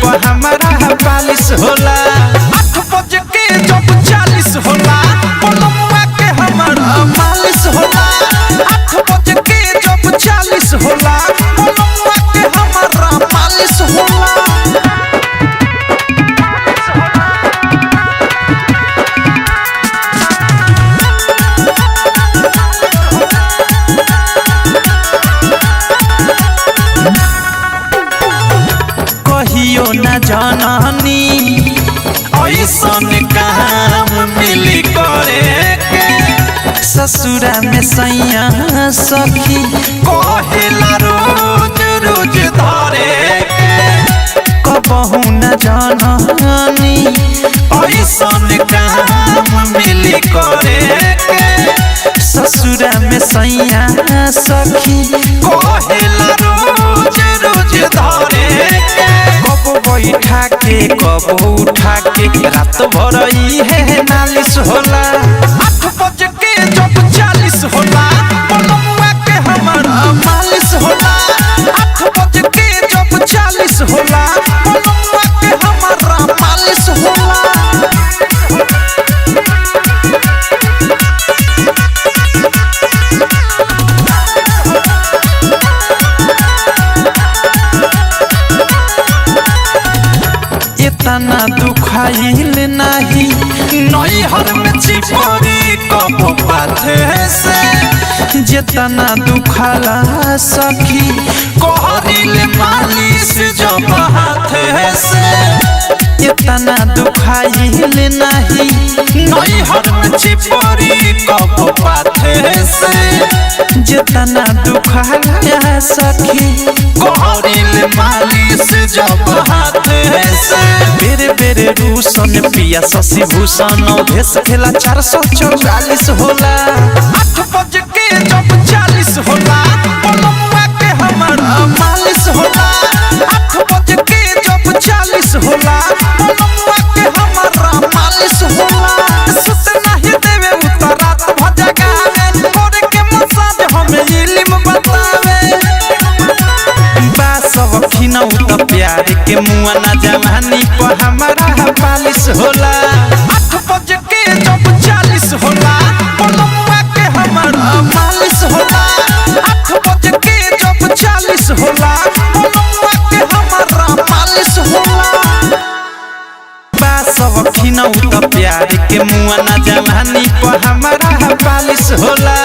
पर हमारा पालिश होला। 8 बज के जब 40 होला पलमुआ के हमारा मालिश होला। 8 बज के जब 40 होला पलमुआ के हमारा मालिश होला। कहियो न जाननी ऐसन काम मिली करे के। ससुरा में सैया सखी कहेला रोज रोज धरे के। कबहू न जाननी ऐसन काम मिली करे के। ससुरा में सैया सखी कहेला रोज रोज धरे के। कब बैठा के कब उठा के रात भर है नालिश होला। 8 बज के जब 40 होला पलमुआ के हमारा मालिश होला। 8 बज के जब 40 होला पलमुआ के हमारा मालिश होला। इतना दुखाइल नहीं नैहर में चिपरी कब पाथे से। जितना दुखाला सखी कहरिल मालिश जब हाथे से। इतना दुखाइल नहीं नैहर में चिपरी कब पाथे से। जितना दुखाला सखी कहरिल मालिश जब हाथे से। बेरे बेरे रूसन पिया शशि भूषण भेस खेला 444 होला। 8 बज के जब 40 होला पलमुआ के हमारा मालिश होला। 8 बज के जब 40 होला पलमुआ के हमारा मालिश होला। सुत नहीं देवे उतरात भजगावे करे के मसाज हमें इल्म बतावे। सब खिनौ त प्यार के मुआ ना जवानी पर हमारा पालिश होला। 8 बज के जब 40 होला पलमुआ के हमारा मालिश होला। 8 बज के जब 40 होला पलमुआ के हमारा मालिश होला। सब खिनौ त प्यार के मुआ ना जवानी पर हमारा पालिश होला।